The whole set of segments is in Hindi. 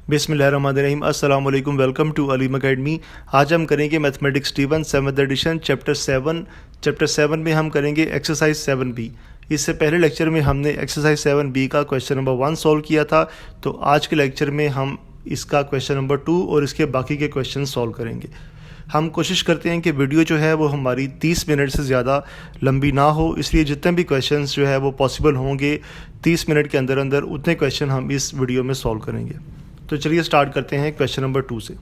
बिस्मिल्लाहिर्रहमानिर्रहीम। अस्सलाम वालेकुम। Welcome to Aleem academy. आज हम करेंगे मैथमेटिक्स टी1 7th एडिशन चैप्टर 7। चैप्टर 7 में हम करेंगे एक्सरसाइज 7B। इससे पहले लेक्चर में हमने एक्सरसाइज 7B का क्वेश्चन नंबर 1 सॉल्व किया था। तो आज के लेक्चर में हम इसका क्वेश्चन नंबर 2 और इसके बाकी के क्वेश्चन सॉल्व करेंगे। हम कोशिश करते हैं कि वीडियो जो है वो हमारी 30 मिनट से ज़्यादा लंबी ना हो, इसलिए जितने भी क्वेश्चंस जो है वो पॉसिबल होंगे 30 मिनट के अंदर अंदर उतने क्वेश्चन हम इस वीडियो में सॉल्व करेंगे। तो चलिए स्टार्ट करते हैं क्वेश्चन नंबर 2 से।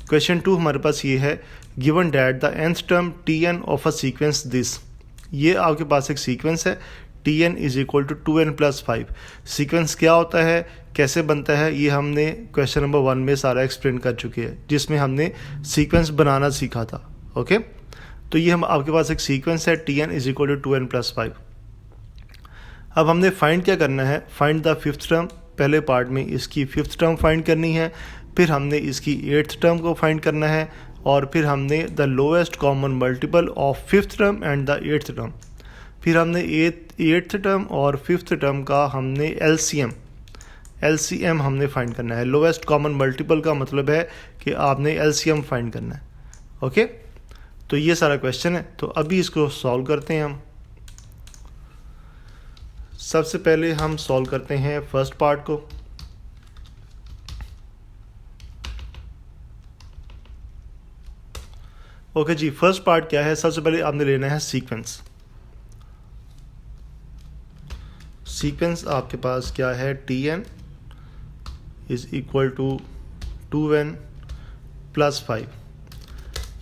क्वेश्चन 2 हमारे पास ये है, given that the nth term tn of a sequence this. ये आपके पास एक सीक्वेंस है, tn is equal to 2n plus 5। Sequence क्या होता है, कैसे बनता है, ये हमने क्वेश्चन नंबर 1 में सारा एक्सप्लेन कर चुके हैं, जिसमें हमने सीक्वेंस बनाना सीखा था। ओके, तो ये हम आपके पास एक सीक्वेंस है, tn is equal to 2n plus 5। अब हमने फाइंड क्या करना है, फाइंड द फिफ्थ टर्म। पहले पार्ट में इसकी फिफ्थ टर्म फाइंड करनी है, फिर हमने इसकी 8th टर्म को फाइंड करना है, और फिर हमने the lowest common multiple of fifth term and the 8th term. फिर हमने 8th टर्म और 5th टर्म का हमने एलसीएम हमने फाइंड करना है। लोएस्ट कॉमन मल्टीपल का मतलब है कि आपने एलसीएम फाइंड करना है। ओके, तो ये सारा क्वेश्चन है। तो अभी इसको सॉल्व करते हैं हम। सबसे पहले हम सॉल्व करते हैं फर्स्ट पार्ट को। ओके जी, फर्स्ट पार्ट क्या है, सबसे पहले आपने लेना है सीक्वेंस। सीक्वेंस आपके पास क्या है, tn is equal to 2n plus 5।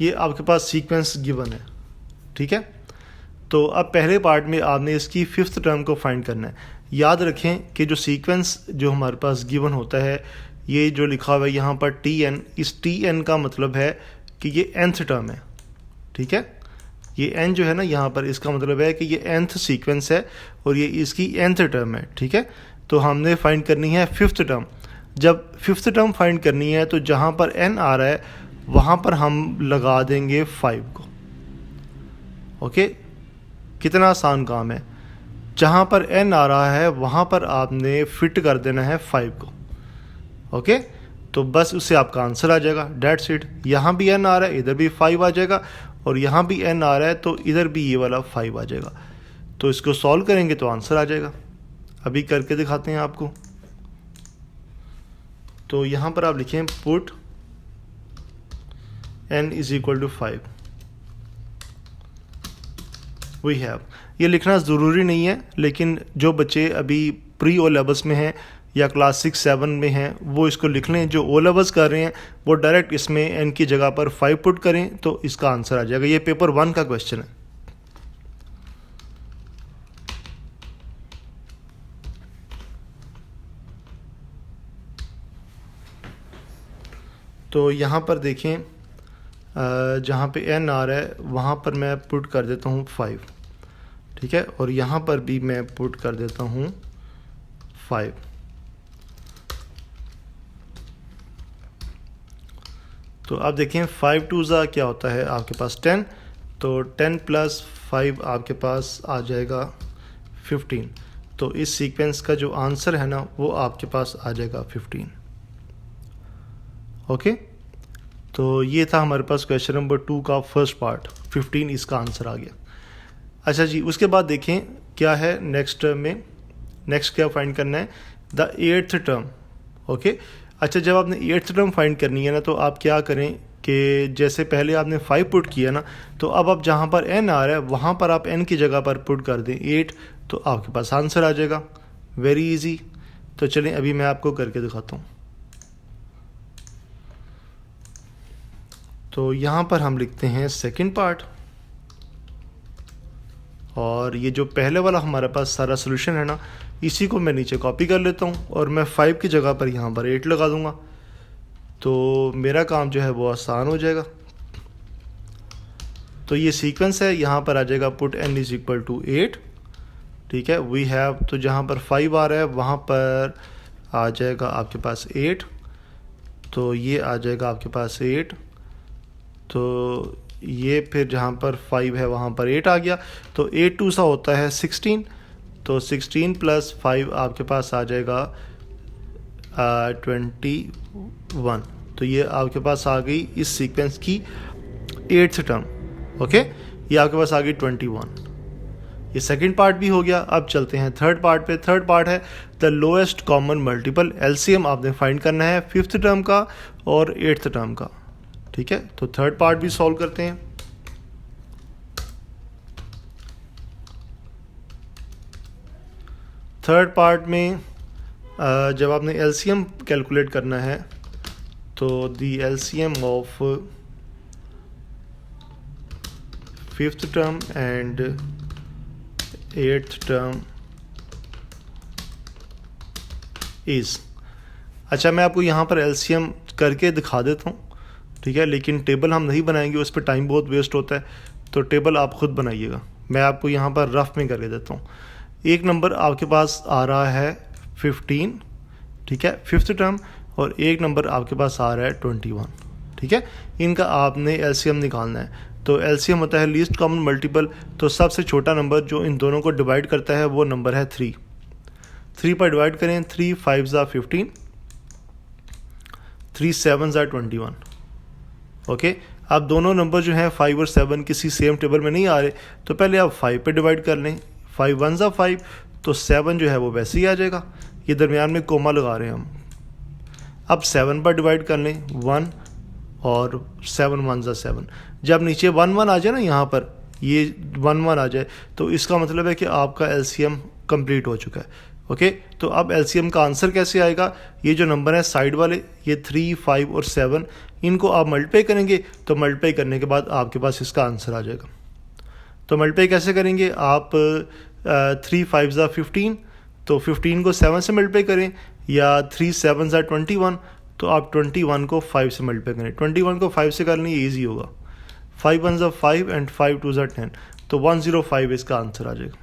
ये आपके पास सीक्वेंस गिवन है, ठीक है। तो अब पहले पार्ट में आपने इसकी फिफ्थ टर्म को फाइंड करना है। याद रखें कि जो सीक्वेंस जो हमारे पास गिवन होता है, ये जो लिखा हुआ है यहाँ पर tn, इस tn का मतलब है कि ये nth टर्म है, ठीक है। ये n जो है ना यहाँ पर, इसका मतलब है कि ये nth सीक्वेंस है और ये इसकी nth टर्म है, ठीक है। तो हमने फाइंड करनी है फिफ्थ टर्म। जब फिफ्थ टर्म फाइंड करनी है तो जहाँ पर n आ रहा है वहाँ पर हम लगा देंगे 5 को। ओके, कितना आसान काम है। जहाँ पर n आ रहा है वहाँ पर आपने फिट कर देना है 5 को। ओके, तो बस उससे आपका आंसर आ जाएगा, डेट्स इट। यहाँ भी n आ रहा है, इधर भी 5 आ जाएगा, और यहाँ भी n आ रहा है तो इधर भी ये वाला 5 आ जाएगा। तो इसको सॉल्व करेंगे तो आंसर आ जाएगा। अभी करके दिखाते हैं आपको। तो यहाँ पर आप लिखें put n is equal to 5। We have, ये लिखना ज़रूरी नहीं है, लेकिन जो बच्चे अभी प्री ओ लेवल्स में हैं या क्लास 6-7 में हैं वो इसको लिख लें। जो ओ लेवल्स कर रहे हैं वो डायरेक्ट इसमें n की जगह पर 5 पुट करें तो इसका आंसर आ जाएगा। ये पेपर 1 का क्वेश्चन है। तो यहाँ पर देखें, जहाँ पे n आ रहा है वहाँ पर मैं पुट कर देता हूँ 5, ठीक है, और यहाँ पर भी मैं पुट कर देता हूँ 5। तो आप देखें 5 2 ज़ा क्या होता है आपके पास 10, तो 10 प्लस 5 आपके पास आ जाएगा 15। तो इस सीक्वेंस का जो आंसर है ना वो आपके पास आ जाएगा 15। ओके, तो ये था हमारे पास क्वेश्चन नंबर 2 का फर्स्ट पार्ट, 15 इसका आंसर आ गया। अच्छा जी, उसके बाद देखें क्या है नेक्स्ट टर्म में। नेक्स्ट क्या फाइंड करना है, द 8th टर्म। ओके, अच्छा, जब आपने 8th टर्म फाइंड करनी है ना तो आप क्या करें कि जैसे पहले आपने 5 पुट किया ना, तो अब आप जहाँ पर n आ रहा है वहाँ पर आप n की जगह पर पुट कर दें 8, तो आपके पास आंसर आ जाएगा। Very easy. तो चलें अभी मैं आपको करके दिखाता हूँ। तो यहाँ पर हम लिखते हैं सेकंड पार्ट, और ये जो पहले वाला हमारे पास सारा सोल्यूशन है ना, इसी को मैं नीचे कॉपी कर लेता हूँ और मैं 5 की जगह पर यहाँ पर 8 लगा दूँगा। तो मेरा काम जो है वो आसान हो जाएगा। तो ये सीक्वेंस है, यहाँ पर आ जाएगा put n is equal to 8, ठीक है। वी हैव, तो जहाँ पर 5 आ रहा है वहाँ पर आ जाएगा आपके पास 8, तो ये आ जाएगा आपके पास 8, तो ये फिर जहाँ पर 5 है वहाँ पर 8 आ गया, तो 8 2 सा होता है 16, तो 16 प्लस 5 आपके पास आ जाएगा 21। तो ये आपके पास आ गई इस सीक्वेंस की 8th टर्म। ओके, ये आपके पास आ गई 21। ये सेकंड पार्ट भी हो गया। अब चलते हैं थर्ड पार्ट पे। थर्ड पार्ट है the lowest common multiple. LCM आपने फाइंड करना है 5th टर्म का और 8th टर्म का। ठीक है, तो थर्ड पार्ट भी सॉल्व करते हैं। थर्ड पार्ट में जब आपने एलसीएम कैलकुलेट करना है तो the LCM of 5th term and 8th term is. अच्छा, मैं आपको यहाँ पर एलसीएम करके दिखा देता हूँ, ठीक है, लेकिन टेबल हम नहीं बनाएंगे, उस पर टाइम बहुत वेस्ट होता है, तो टेबल आप खुद बनाइएगा। मैं आपको यहाँ पर रफ में करके देता हूँ। एक नंबर आपके पास आ रहा है 15, ठीक है, 5th टर्म, और एक नंबर आपके पास आ रहा है 21, ठीक है। इनका आपने एलसीएम निकालना है। तो एलसीएम होता है लीस्ट कॉमन मल्टीपल। तो सबसे छोटा नंबर जो इन दोनों को डिवाइड करता है वो नंबर है 3। 3 पर डिवाइड करें, 3 5 ज़ा 15, 3 7 ज़ा 21। ओके, अब दोनों नंबर जो हैं 5 और 7 किसी सेम टेबल में नहीं आ रहे, तो पहले आप 5 पे डिवाइड कर लें। 5 1 ज़ा 5, तो 7 जो है वो वैसे ही आ जाएगा। ये दरमियान में कोमा लगा रहे हैं हम। अब 7 पर डिवाइड कर लें, 1 और 7 1 ज़ा 7। जब नीचे 1 1 आ जाए ना, यहाँ पर ये 1 1 आ जाए, तो इसका मतलब है कि आपका एलसीएम कंप्लीट हो चुका है। ओके, तो अब एलसीएम का आंसर कैसे आएगा? ये जो नंबर है साइड वाले, ये 3 5 और 7, इनको आप मल्टीप्लाई करेंगे, तो मल्टीप्लाई करने के बाद आपके पास इसका आंसर आ जाएगा। तो मल्टीप्लाई कैसे करेंगे? आप 3 5 ज़ा 15, तो 15 को 7 से मल्टीप्लाई करें, या 3 7 ज़ा 21, तो आप 21 को 5 से मल्टीप्लाई करें। 21 को 5 से करना ये ईजी होगा। 5 1 ज़ा 5 एंड 5 2 ज़ा 10, तो 105 इसका आंसर आ जाएगा।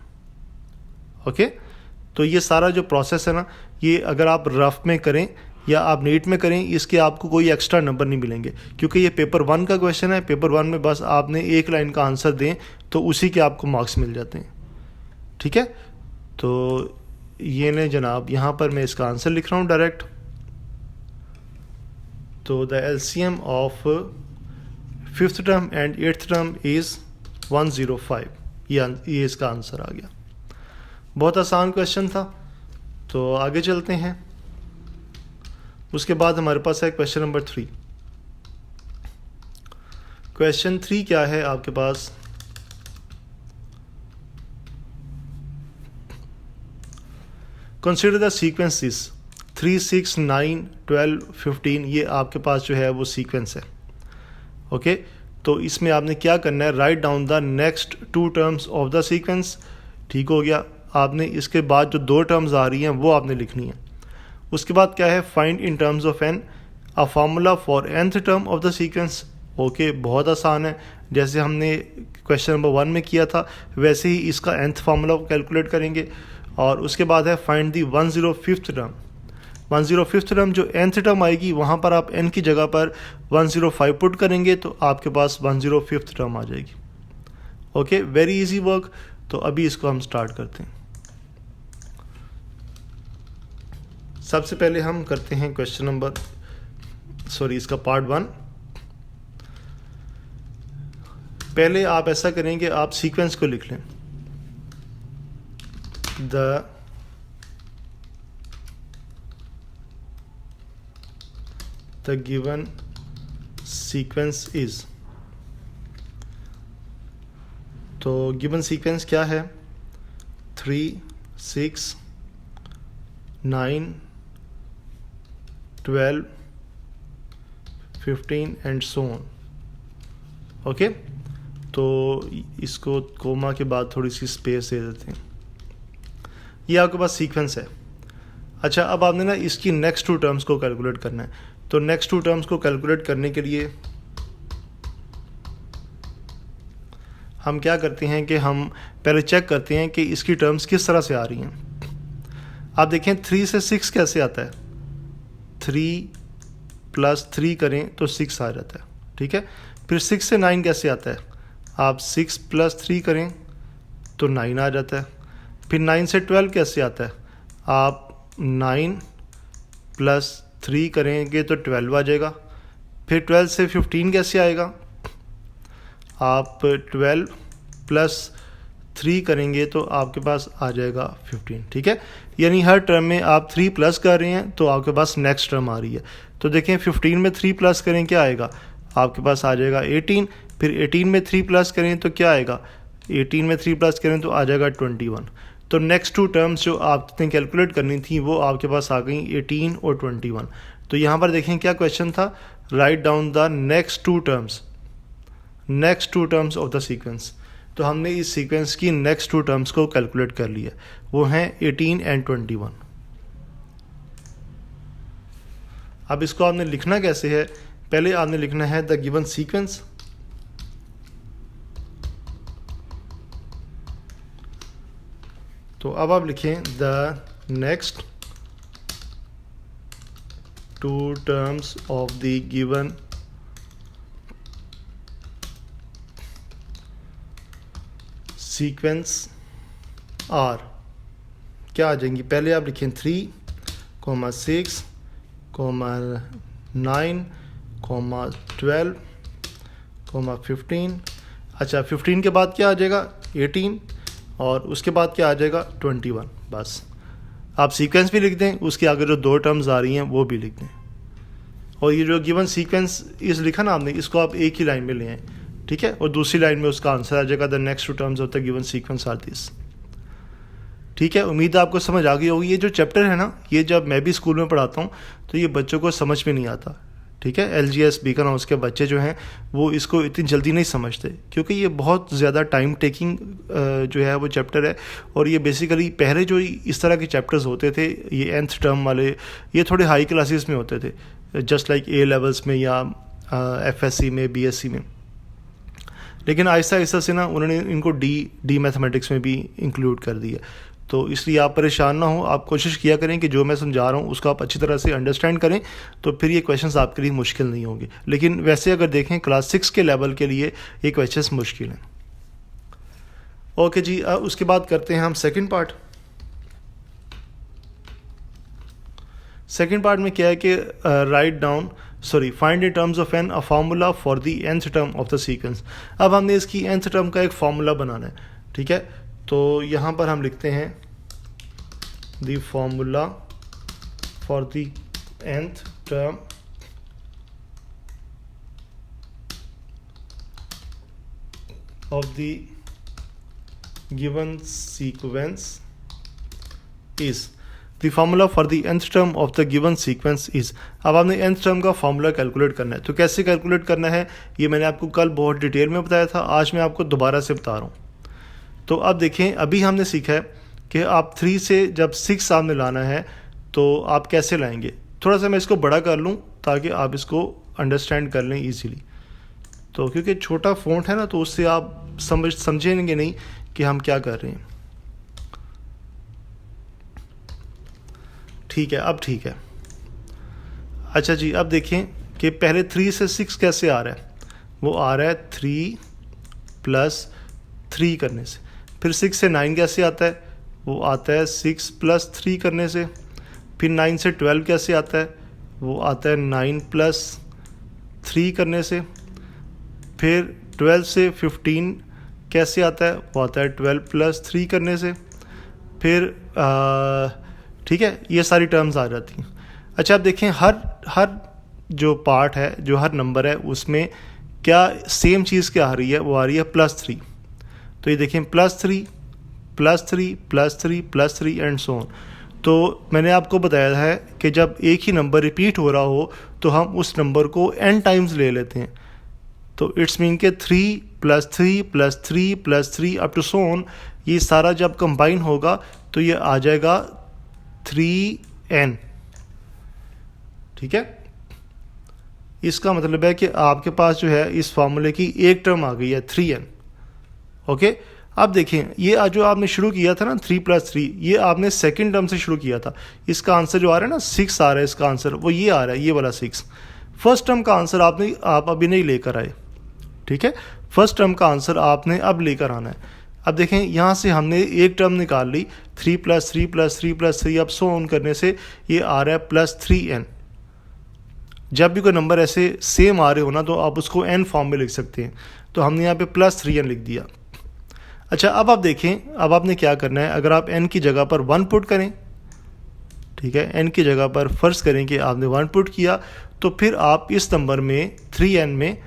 ओके, तो ये सारा जो प्रोसेस है ना, ये अगर आप रफ में करें या आप नीट में करें, इसके आपको कोई एक्स्ट्रा नंबर नहीं मिलेंगे, क्योंकि ये पेपर 1 का क्वेश्चन है। पेपर 1 में बस आपने एक लाइन का आंसर दें तो उसी के आपको मार्क्स मिल जाते हैं। ठीक है, तो ये ने जनाब, यहाँ पर मैं इसका आंसर लिख रहा हूँ डायरेक्ट। तो the LCM of 5th term and 8th term is 105। ये इसका आंसर आ गया। बहुत आसान क्वेश्चन था, तो आगे चलते हैं। उसके बाद हमारे पास है क्वेश्चन नंबर 3। क्वेश्चन 3 क्या है आपके पास? Consider the sequences 3 6 9 12 15। ये आपके पास जो है वो सीक्वेंस है। ओके, तो इसमें आपने क्या करना है? Right down the next 2 terms of the sequence. ठीक हो गया। आपने इसके बाद जो 2 टर्म्स आ रही हैं वो आपने लिखनी है। उसके बाद क्या है? Find in terms of n a formula for nth term of the sequence. Okay, बहुत आसान है। जैसे हमने क्वेश्चन नंबर 1 में किया था, वैसे ही इसका nth फार्मूला कैलकुलेट करेंगे। और उसके बाद है find the 105th term. 105th term जो nth टर्म आएगी, वहाँ पर आप n की जगह पर 105 पुट करेंगे, तो आपके पास 105th टर्म आ जाएगी। Okay, very easy work. तो अभी इसको हम स्टार्ट करते हैं। सबसे पहले हम करते हैं क्वेश्चन नंबर, इसका पार्ट 1। पहले आप ऐसा करेंगे, आप सीक्वेंस को लिख लें। The given sequence is. तो गिवन सीक्वेंस क्या है? 3 6 9 12 15 एंड सो ऑन। ओके, तो इसको कोमा के बाद थोड़ी सी स्पेस दे देते हैं। ये आपके पास सीक्वेंस है। अच्छा, अब आपने ना इसकी नेक्स्ट 2 टर्म्स को कैलकुलेट करना है। तो नेक्स्ट 2 टर्म्स को कैलकुलेट करने के लिए हम क्या करते हैं कि हम पहले चेक करते हैं कि इसकी टर्म्स किस तरह से आ रही हैं। आप देखें 3 से 6 कैसे आता है? 3 + 3 करें तो 6 आ जाता है। ठीक है, फिर 6 से 9 कैसे आता है? आप 6 + 3 करें तो 9 आ जाता है। फिर 9 से 12 कैसे आता है? आप 9 प्लस 3 करेंगे तो 12 आ जाएगा। फिर 12 से 15 कैसे आएगा, आप 12 प्लस 3 करेंगे तो आपके पास आ जाएगा 15। ठीक है, यानी हर टर्म में आप 3 प्लस कर रहे हैं तो आपके पास नेक्स्ट टर्म आ रही है। तो देखें 15 में 3 प्लस करें क्या आएगा, आपके पास आ जाएगा 18। फिर 18 में 3 प्लस करें तो क्या आएगा, 18 में 3 प्लस करें तो आ जाएगा 21। तो नेक्स्ट 2 टर्म्स जो आपने कैलकुलेट करनी थी वो आपके पास आ गई 18 और 21। तो यहाँ पर देखें क्या क्वेश्चन था, right down the next 2 terms of the sequence. तो हमने इस सीक्वेंस की नेक्स्ट 2 टर्म्स को कैलकुलेट कर लिया, वो हैं 18 एंड 21। अब इसको आपने लिखना कैसे है, पहले आपने लिखना है द गिवन सीक्वेंस, तो अब आप लिखें the next 2 terms of the given sequence are, क्या आ जाएंगी, पहले आप लिखें 3, 6, 9, 12, 15। अच्छा 15 के बाद क्या आ जाएगा 18 और उसके बाद क्या आ जाएगा 21। बस आप सीक्वेंस भी लिख दें, उसके आगे जो 2 टर्म्स आ रही हैं वो भी लिख दें। और ये जो गिवन सीक्वेंस इस लिखा ना आपने, इसको आप एक ही लाइन में ले आएँ, ठीक है, और दूसरी लाइन में उसका आंसर आ जाएगा the next 2 terms of the given sequence are this. ठीक है, उम्मीद है आपको समझ आ गई होगी। ये जो चैप्टर है ना, ये जब मैं भी स्कूल में पढ़ाता हूँ तो ये बच्चों को समझ में नहीं आता। ठीक है, LGS बीकन हाउस के बच्चे जो हैं वो इसको इतनी जल्दी नहीं समझते, क्योंकि ये बहुत ज़्यादा टाइम टेकिंग जो है वो चैप्टर है। और ये बेसिकली पहले जो इस तरह के चैप्टर्स होते थे, ये nth टर्म वाले, ये थोड़े हाई क्लासेस में होते थे, जस्ट लाइक A लेवल्स में या FSC में, BSc में। लेकिन आहिस्ता आहिस्ता से ना उन्होंने इनको डी मैथमेटिक्स में भी इंक्लूड कर दिया। तो इसलिए आप परेशान ना हो, आप कोशिश किया करें कि जो मैं समझा रहा हूँ उसको आप अच्छी तरह से अंडरस्टैंड करें, तो फिर ये क्वेश्चंस आपके लिए मुश्किल नहीं होंगे। लेकिन वैसे अगर देखें क्लास 6 के लेवल के लिए ये क्वेश्चंस मुश्किल हैं। ओके जी, उसके बाद करते हैं हम सेकंड पार्ट। सेकंड पार्ट में क्या है कि find in terms of n a formula for the nth term of the sequence. अब हमने इसकी nth टर्म का एक फार्मूला बनाना है। ठीक है, तो यहाँ पर हम लिखते हैं the formula for the nth term of the given sequence is the formula for the nth term of the given sequence is. अब आपने nth टर्म का फार्मूला कैलकुलेट करना है। तो कैसे कैलकुलेट करना है ये मैंने आपको कल बहुत डिटेल में बताया था, आज मैं आपको दोबारा से बता रहा हूँ। तो अब देखें, अभी हमने सीखा है कि आप 3 से जब 6 सामने लाना है तो आप कैसे लाएंगे। थोड़ा सा मैं इसको बड़ा कर लूँ ताकि आप इसको अंडरस्टैंड कर लें ईजीली। तो क्योंकि छोटा फ़ॉन्ट है ना, तो उससे आप समझेंगे नहीं कि हम क्या कर रहे हैं। ठीक है, अब ठीक है। अच्छा जी, अब देखें कि पहले 3 से 6 कैसे आ रहा है, वो आ रहा है 3 + 3 करने से। फिर 6 से 9 कैसे आता है, वो आता है 6 + 3 करने से। फिर 9 से 12 कैसे आता है, वो आता है 9 + 3 करने से। फिर 12 से 15 कैसे आता है, वो आता है 12 + 3 करने से। फिर ठीक है, ये सारी टर्म्स आ जाती हैं। अच्छा, अब देखें हर जो पार्ट है, जो हर नंबर है, उसमें क्या सेम चीज़ क्या आ रही है, वो आ रही है +3। तो ये देखें +3 +3 +3 +3 एंड सो ऑन। तो मैंने आपको बताया है कि जब एक ही नंबर रिपीट हो रहा हो तो हम उस नंबर को n टाइम्स ले लेते हैं। तो इट्स मीन के 3 + 3 + 3 + 3 अप टू सो ऑन, ये सारा जब कंबाइन होगा तो ये आ जाएगा 3n। ठीक है, इसका मतलब है कि आपके पास जो है इस फार्मूले की एक टर्म आ गई है 3n। ओके, अब देखें, ये जो आपने शुरू किया था ना 3 + 3, ये आपने सेकंड टर्म से शुरू किया था। इसका आंसर जो आ रहा है ना 6 आ रहा है, इसका आंसर वो ये आ रहा है, ये वाला 6। फर्स्ट टर्म का आंसर आप अभी नहीं लेकर आए। ठीक है, फर्स्ट टर्म का आंसर आपने अब लेकर आना है। अब देखें यहाँ से हमने एक टर्म निकाल ली 3 + 3 + 3 + 3, अब सो ऑन करने से ये आ रहा है +3n। जब भी कोई नंबर ऐसे सेम आ रहे हो ना तो आप उसको n फॉर्म में लिख सकते हैं, तो हमने यहाँ पे +3n लिख दिया। अच्छा, अब आप देखें, अब आपने क्या करना है, अगर आप n की जगह पर 1 पुट करें, ठीक है, n की जगह पर फ़र्ज़ करें कि आपने 1 पुट किया, तो फिर आप इस नंबर में 3n में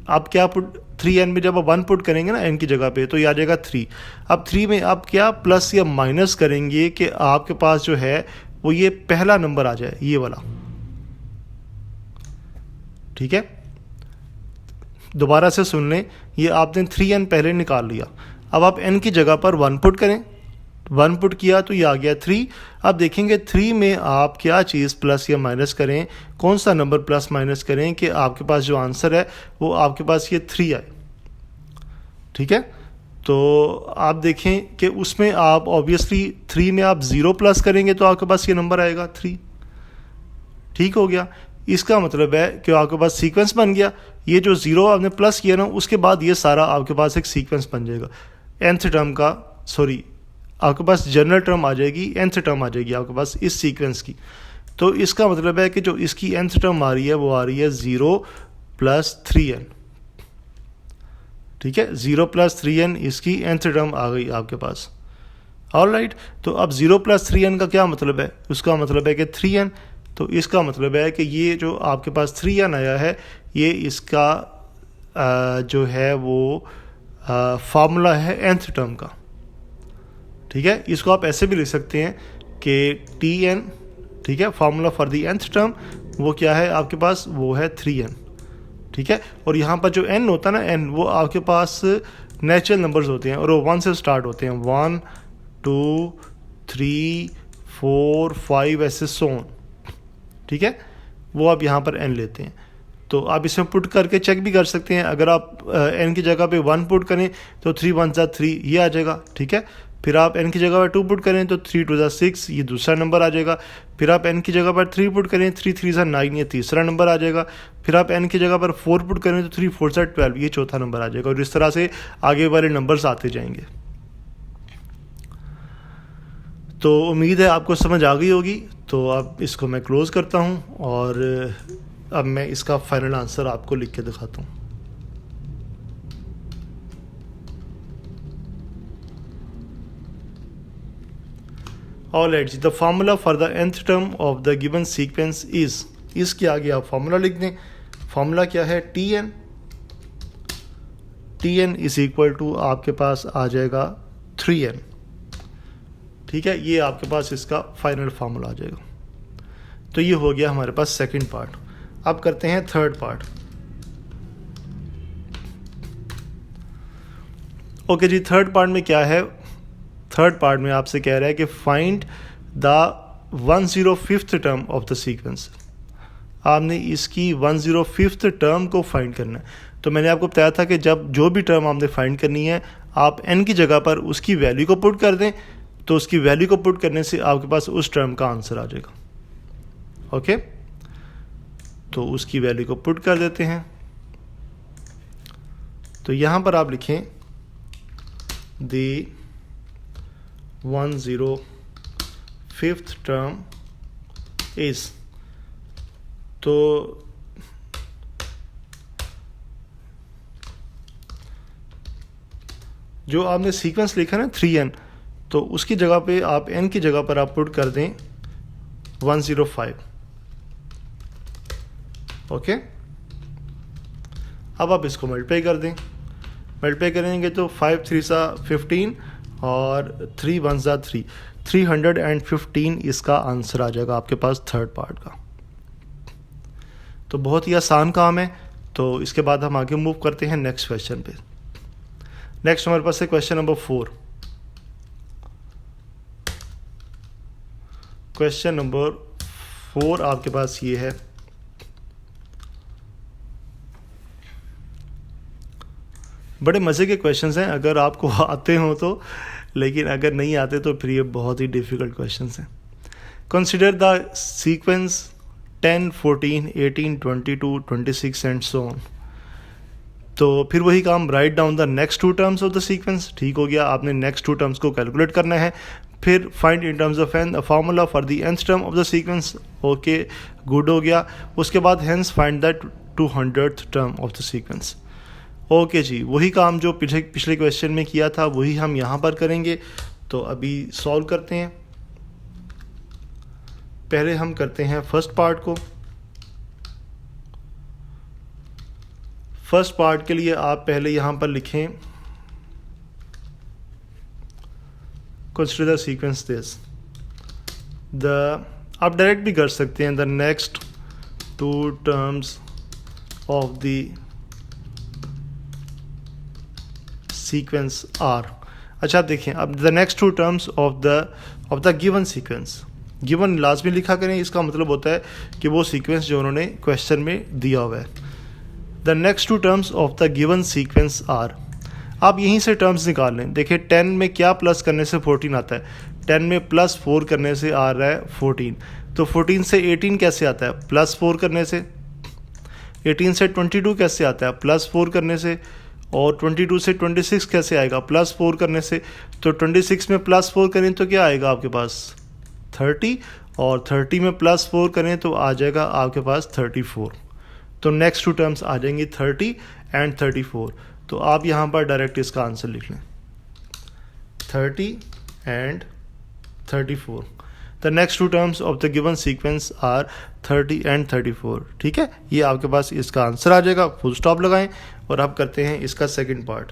आप क्या पुट 3n में जब आप 1 पुट करेंगे ना n की जगह पे, तो ये आ जाएगा 3। अब 3 में आप क्या प्लस या माइनस करेंगे कि आपके पास जो है वो ये पहला नंबर आ जाए, ये वाला, ठीक है। दोबारा से सुन लें, ये आपने 3n पहले निकाल लिया, अब आप n की जगह पर 1 पुट करें, 1 पुट किया तो ये आ गया 3। अब देखेंगे 3 में आप क्या चीज़ प्लस या माइनस करें, कौन सा नंबर प्लस माइनस करें कि आपके पास जो आंसर है वो आपके पास ये 3 आए, ठीक है। तो आप देखें कि उसमें आप ऑब्वियसली 3 में आप 0 प्लस करेंगे तो आपके पास ये नंबर आएगा 3, ठीक हो गया। इसका मतलब है कि आपके पास सीक्वेंस बन गया, ये जो 0 आपने प्लस किया ना उसके बाद ये सारा आपके पास एक सीक्वेंस बन जाएगा nth टर्म का, सॉरी आपके पास जनरल टर्म आ जाएगी, nth टर्म आ जाएगी आपके पास इस सीक्वेंस की। तो इसका मतलब है कि जो इसकी nth टर्म आ रही है वो आ रही है 0 + 3n, ठीक है। 0 + 3n इसकी nth टर्म आ गई आपके पास, ऑलराइट। तो अब 0 + 3n का क्या मतलब है, उसका मतलब है कि 3n, तो इसका मतलब है कि ये जो आपके पास 3n आया है ये इसका जो है वो फार्मूला है nth टर्म का, ठीक है। इसको आप ऐसे भी लिख सकते हैं कि Tn, ठीक है, formula for the nth term वो क्या है आपके पास, वो है 3n, ठीक है। और यहाँ पर जो n होता है ना, n वो आपके पास नेचुरल नंबर्स होते हैं और वो 1 से स्टार्ट होते हैं, 1 2 3 4 5 ऐसे सो ऑन, ठीक है। वो आप यहाँ पर n लेते हैं, तो आप इसमें पुट करके चेक भी कर सकते हैं। अगर आप n की जगह पे 1 पुट करें तो 3 × 1 = 3 ये आ जाएगा, ठीक है। फिर आप n की जगह पर 2 पुट करें तो 3 × 2 = 6 ये दूसरा नंबर आ जाएगा। फिर आप n की जगह पर 3 पुट करें, 3 × 3 = 9 ये तीसरा नंबर आ जाएगा। फिर आप n की जगह पर 4 पुट करें तो 3 × 4 = 12 ये चौथा नंबर आ जाएगा, और इस तरह से आगे वाले नंबर्स आते जाएंगे। तो उम्मीद है आपको समझ आ गई होगी। तो अब इसको मैं क्लोज़ करता हूँ और अब मैं इसका फाइनल आंसर आपको लिख के दिखाता हूँ। ऑलराइट जी, the formula for the nth term of the given sequence is, इसके आगे आप फार्मूला लिख दें। फार्मूला क्या है, Tn, Tn = आपके पास आ जाएगा 3n, ठीक है। ये आपके पास इसका फाइनल फार्मूला आ जाएगा। तो ये हो गया हमारे पास सेकंड पार्ट। अब करते हैं थर्ड पार्ट। ओके जी, थर्ड पार्ट में क्या है, थर्ड पार्ट में आपसे कह रहा है कि find the 105th term of the sequence. आपने इसकी 105th टर्म को फाइंड करना है। तो मैंने आपको बताया था कि जब जो भी टर्म आपने फाइंड करनी है आप n की जगह पर उसकी वैल्यू को पुट कर दें, तो उसकी वैल्यू को पुट करने से आपके पास उस टर्म का आंसर आ जाएगा। ओके, तो उसकी वैल्यू को पुट कर देते हैं। तो यहाँ पर आप लिखें द 105th टर्म इज, तो जो आपने सीक्वेंस लिखा ना 3n, तो उसकी जगह पे आप n की जगह पर आप पुट कर दें 105। ओके, अब आप इसको मल्टीप्लाई कर दें। मल्टीप्लाई करेंगे तो 5 × 3 = 15 और 3 × 1 = 3, 315 इसका आंसर आ जाएगा आपके पास थर्ड पार्ट का। तो बहुत ही आसान काम है। तो इसके बाद हम आगे मूव करते हैं नेक्स्ट क्वेश्चन पे। नेक्स्ट हमारे पास है क्वेश्चन नंबर 4। क्वेश्चन नंबर 4 आपके पास ये है, बड़े मज़े के क्वेश्चंस हैं अगर आपको आते हो तो, लेकिन अगर नहीं आते तो फिर ये बहुत ही डिफ़िकल्ट क्वेश्चंस हैं। Consider the sequence 10, 14, 18, 22, 26 and so on. तो फिर वही काम, right down the next two terms of the sequence, ठीक हो गया, आपने नेक्स्ट टू टर्म्स को कैलकुलेट करना है। फिर find in terms of n formula for the nth term of the sequence, okay good हो गया। उसके बाद hence find that 200th term of the sequence. Okay जी, वही काम जो पिछले क्वेश्चन में किया था वही हम यहाँ पर करेंगे। तो अभी सॉल्व करते हैं। पहले हम करते हैं फर्स्ट पार्ट को। फर्स्ट पार्ट के लिए आप पहले यहाँ पर लिखें कंसीडर द सीक्वेंस दिस आप डायरेक्ट भी कर सकते हैं, the next two terms of the sequence are. अच्छा देखिए, अब the next two terms of the given sequence, given लाजमी लिखा करें, इसका मतलब होता है कि वो सीक्वेंस जो उन्होंने क्वेश्चन में दिया हुआ है। The next two terms of the given sequence are, आप यहीं से टर्म्स निकाल लें। देखिए 10 में क्या प्लस करने से 14 आता है, 10 में प्लस 4 करने से आ रहा है 14, तो 14 से 18 कैसे आता है, प्लस 4 करने से। 18 से 22 कैसे आता है, प्लस 4 करने से। और 22 से 26 कैसे आएगा, प्लस 4 करने से। तो 26 में प्लस 4 करें तो क्या आएगा आपके पास 30, और 30 में प्लस 4 करें तो आ जाएगा आपके पास 34। तो नेक्स्ट टू टर्म्स आ जाएंगी 30 एंड 34। तो आप यहाँ पर डायरेक्ट इसका आंसर लिख लें 30 and 34। The next two terms of the given sequence are 30 and 34। ठीक है, ये आपके पास इसका आंसर आ जाएगा। फुल स्टॉप लगाएं और अब करते हैं इसका सेकंड पार्ट।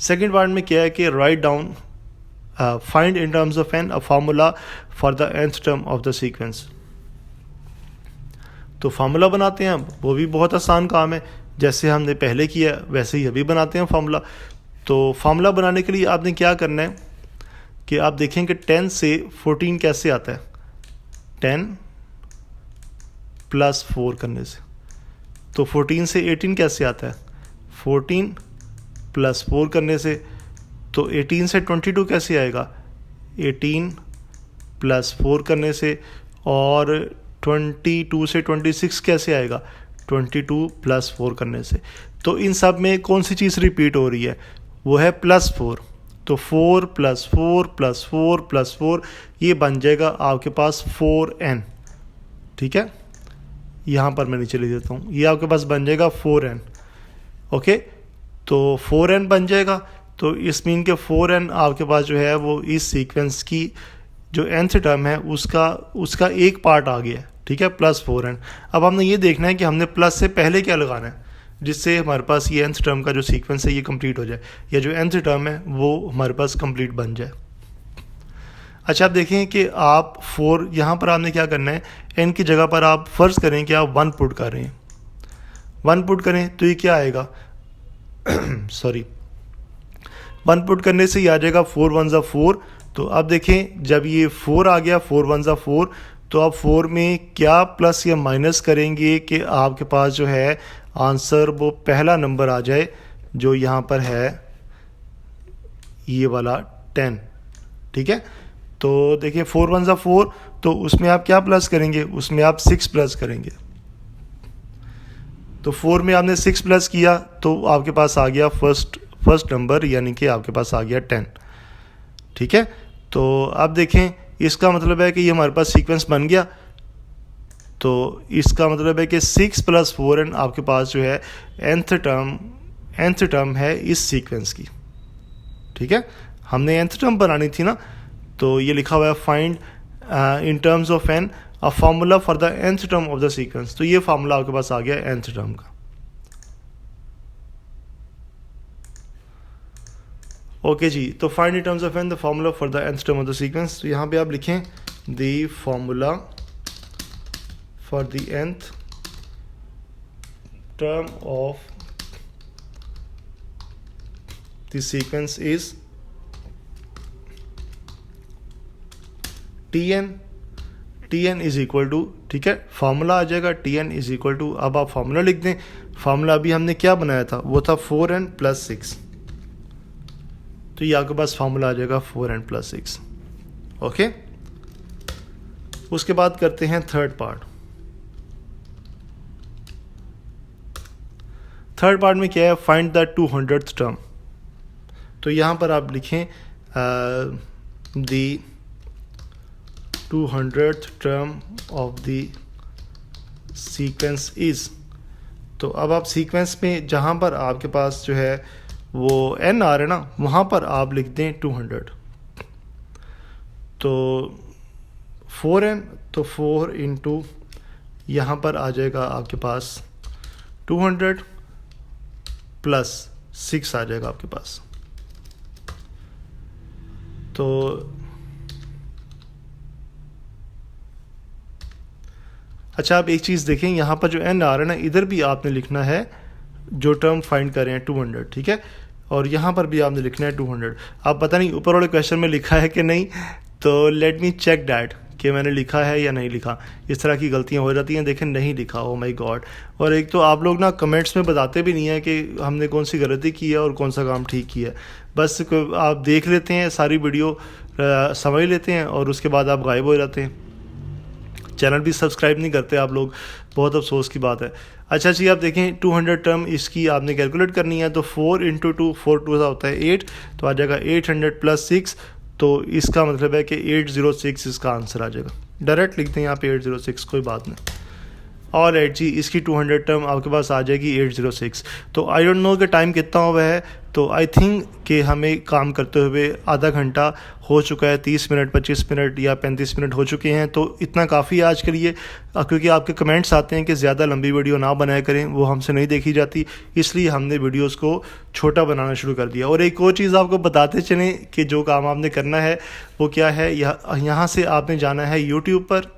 सेकंड पार्ट में क्या है कि write down find in terms of n a formula for the nth term of the sequence. तो फार्मूला बनाते हैं, वो भी बहुत आसान काम है, जैसे हमने पहले किया वैसे ही अभी बनाते हैं फार्मूला। तो फार्मूला बनाने के लिए आपने क्या करना है कि आप देखें कि 10 से 14 कैसे आता है, 10 प्लस 4 करने से। तो 14 से 18 कैसे आता है, 14 प्लस 4 करने से। तो 18 से 22 कैसे आएगा, 18 प्लस 4 करने से। और 22 से 26 कैसे आएगा, 22 प्लस 4 करने से। तो इन सब में कौन सी चीज़ रिपीट हो रही है, वो है प्लस 4। तो 4 प्लस 4 प्लस 4 प्लस 4, ये बन जाएगा आपके पास 4n। ठीक है, यहाँ पर मैं नीचे लिख देता हूँ, ये आपके पास बन जाएगा 4n। ओके, तो 4n बन जाएगा। तो इस मीन के 4n आपके पास जो है वो इस सीक्वेंस की जो nth टर्म है उसका एक पार्ट आ गया है। ठीक है, प्लस 4n। अब हमने ये देखना है कि हमने प्लस से पहले क्या लगाना है जिससे हमारे पास ये nth टर्म का जो सीक्वेंस है ये कंप्लीट हो जाए, या जो nth टर्म है वो हमारे पास कंप्लीट बन जाए। अच्छा, आप देखें कि आप 4 यहाँ पर आपने क्या करना है, n की जगह पर आप फर्ज करें कि आप 1 पुट कर रहे हैं, 1 पुट करें तो ये क्या आएगा सॉरी 1 पुट करने से ये आ जाएगा 4 1 ज़ा 4। तो अब देखें जब ये 4 आ गया, 4 1 ज़ा 4, तो आप 4 में क्या प्लस या माइनस करेंगे कि आपके पास जो है आंसर वो पहला नंबर आ जाए जो यहाँ पर है ये वाला 10। ठीक है, तो देखिए 4 1 ज़ा 4, तो उसमें आप क्या प्लस करेंगे, उसमें आप 6 प्लस करेंगे। तो 4 में आपने 6 प्लस किया तो आपके पास आ गया फर्स्ट नंबर, यानी कि आपके पास आ गया 10। ठीक है, तो अब देखें इसका मतलब है कि ये हमारे पास सीक्वेंस बन गया। तो इसका मतलब है कि 6 प्लस 4n आपके पास जो है nth टर्म है इस सीक्वेंस की। ठीक है, हमने nth टर्म बनानी थी ना, तो ये लिखा हुआ है find in terms of n a formula for the nth term of the sequence. तो ये फार्मूला आपके पास आ गया nth टर्म का। ओके जी, तो find in terms of n the formula for the nth term of the sequence. तो यहाँ पे आप लिखें the formula for the nth term of the sequence is tn is equal to, ठीक है, फार्मूला आ जाएगा tn इज इक्वल टू, अब आप फार्मूला लिख दें। फार्मूला अभी हमने क्या बनाया था, वो था 4n प्लस 6। तो ये आपके पास फार्मूला आ जाएगा 4n प्लस 6। ओके, उसके बाद करते हैं थर्ड पार्ट। थर्ड पार्ट में क्या है, फाइंड द 200th टर्म। तो यहाँ पर आप लिखें the 200th term of the sequence is. तो अब आप सीक्वेंस में जहाँ पर आपके पास जो है वो n आ रहा है ना, वहाँ पर आप लिख दें 200। तो 4n, तो 4 इंटू यहाँ पर आ जाएगा आपके पास 200 प्लस 6 आ जाएगा आपके पास। तो अच्छा, आप एक चीज़ देखें, यहाँ पर जो n आ रहा है ना, इधर भी आपने लिखना है जो टर्म फाइंड कर रहे हैं 200, ठीक है, और यहाँ पर भी आपने लिखना है 200। आप पता नहीं ऊपर वाले क्वेश्चन में लिखा है कि नहीं, तो लेट मी चेक डैट कि मैंने लिखा है या नहीं लिखा। इस तरह की गलतियाँ हो जाती हैं, देखें नहीं लिखा, ओ माय गॉड। और एक तो आप लोग ना कमेंट्स में बताते भी नहीं है कि हमने कौन सी गलती की है और कौन सा काम ठीक किया है। बस आप देख लेते हैं, सारी वीडियो समझ लेते हैं और उसके बाद आप गायब हो जाते हैं। चैनल भी सब्सक्राइब नहीं करते आप लोग, बहुत अफसोस की बात है। अच्छा जी, आप देखें 200 टर्म इसकी आपने कैलकुलेट करनी है, तो 4 इंटू 2, 4 2 होता है 8, तो आ जाएगा 800 प्लस 6। तो इसका मतलब है कि 806 इसका आंसर आ जाएगा। डायरेक्ट लिखते हैं यहाँ पे 806, कोई बात नहीं। और एट जी, इसकी 200 टर्म आपके पास आ जाएगी 806। तो आई डोंट नो कि टाइम कितना हुआ है, तो आई थिंक कि हमें काम करते हुए आधा घंटा हो चुका है, 30 मिनट 25 मिनट या 35 मिनट हो चुके हैं। तो इतना काफ़ी है आज के लिए, क्योंकि आपके कमेंट्स आते हैं कि ज़्यादा लंबी वीडियो ना बनाया करें, वो हमसे नहीं देखी जाती, इसलिए हमने वीडियोस को छोटा बनाना शुरू कर दिया। और एक और चीज़ आपको बताते चलें कि जो काम आपने करना है वो क्या है, यहाँ से आपने जाना है यूट्यूब पर,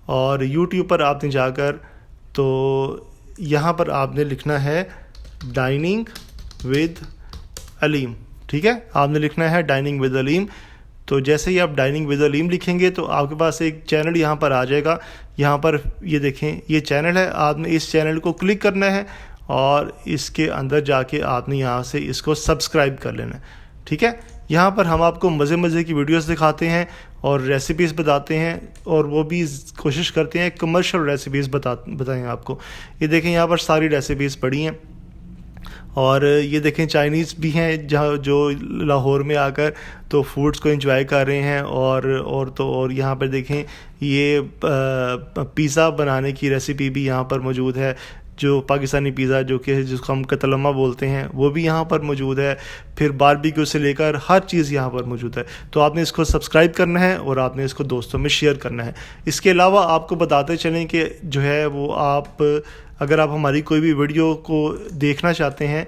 और यूट्यूब पर आपने जाकर तो यहाँ पर आपने लिखना है डाइनिंग विद अलीम, ठीक है, आपने लिखना है डाइनिंग विद अलीम। तो जैसे ही आप डाइनिंग विद अलीम लिखेंगे तो आपके पास एक चैनल यहाँ पर आ जाएगा। यहाँ पर ये देखें, ये चैनल है, आपने इस चैनल को क्लिक करना है और इसके अंदर जाके आपने यहाँ से इसको सब्सक्राइब कर लेना है, ठीक है। यहाँ पर हम आपको मज़े मज़े की वीडियोस दिखाते हैं और रेसिपीज़ बताते हैं, और वो भी कोशिश करते हैं कमर्शियल रेसिपीज़ बताएं आपको। ये देखें, यहाँ पर सारी रेसिपीज़ पड़ी हैं, और ये देखें चाइनीज़ भी हैं जहाँ जो लाहौर में आकर तो फूड्स को एंजॉय कर रहे हैं। और यहाँ पर देखें ये पिज़्ज़ा बनाने की रेसिपी भी यहाँ पर मौजूद है, जो पाकिस्तानी पिज़्ज़ा जो कि जिसको हम कतलम्मा बोलते हैं, वो भी यहाँ पर मौजूद है। फिर बारबेक्यू से लेकर हर चीज़ यहाँ पर मौजूद है। तो आपने इसको सब्सक्राइब करना है और आपने इसको दोस्तों में शेयर करना है। इसके अलावा आपको बताते चलें कि जो है वो अगर आप हमारी कोई भी वीडियो को देखना चाहते हैं,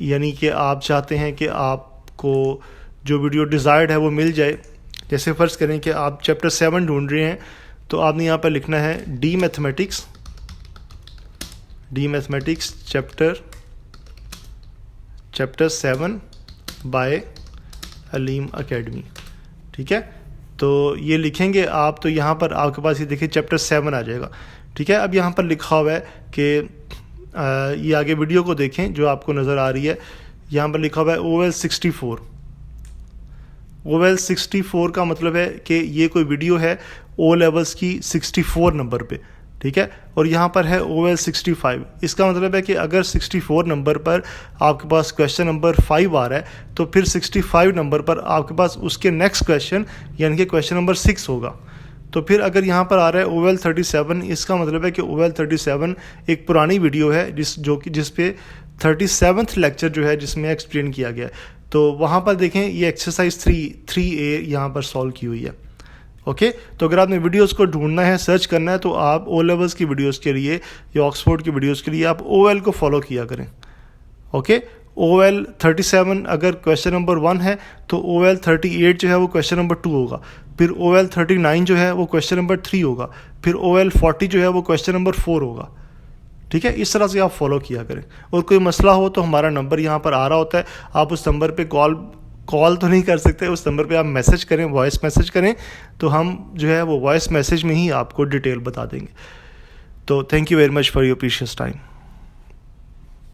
यानी कि आप चाहते हैं कि आपको जो वीडियो डिज़ायर्ड है वो मिल जाए, जैसे फ़र्ज़ करें कि आप चैप्टर 7 ढूंढ रहे हैं, तो आपने यहाँ पर लिखना है the mathematics chapter 7 by Aleem academy, ठीक है। तो ये लिखेंगे आप, तो यहाँ पर आपके पास ये देखिए चैप्टर 7 आ जाएगा, ठीक है। अब यहाँ पर लिखा हुआ है कि ये आगे वीडियो को देखें जो आपको नज़र आ रही है, यहाँ पर लिखा हुआ है OL 64 का मतलब है कि ये कोई वीडियो है ओ लेवल्स की 64 नंबर पे, ठीक है। और यहाँ पर है OL 65, इसका मतलब है कि अगर 64 नंबर पर आपके पास क्वेश्चन नंबर 5 आ रहा है, तो फिर 65 नंबर पर आपके पास उसके नेक्स्ट क्वेश्चन यानी कि क्वेश्चन नंबर 6 होगा। तो फिर अगर यहाँ पर आ रहा है OL 37, इसका मतलब है कि OL 37 एक पुरानी वीडियो है जिस पे 37th लेक्चर जो है जिसमें एक्सप्लेन किया गया है। तो वहाँ पर देखें ये एक्सरसाइज 3A यहाँ पर सॉल्व की हुई है, ओके। तो अगर आपने वीडियोस को ढूंढना है, सर्च करना है, तो आप ओ लेवल्स की वीडियोस के लिए या ऑक्सफोर्ड की वीडियोस के लिए आप OL को फॉलो किया करें, ओके। OL 37 अगर क्वेश्चन नंबर 1 है, तो OL 38 जो है वो क्वेश्चन नंबर 2 होगा। फिर OL 39 जो है वो क्वेश्चन नंबर 3 होगा। फिर OL 40 जो है वो क्वेश्चन नंबर 4 होगा, ठीक है। इस तरह से आप फॉलो किया करें। और कोई मसला हो तो हमारा नंबर यहाँ पर आ रहा होता है, आप उस नंबर पे कॉल तो नहीं कर सकते, उस नंबर पे आप मैसेज करें, वॉइस मैसेज करें, तो हम जो है वो वॉइस मैसेज में ही आपको डिटेल बता देंगे। तो thank you very much for your precious time.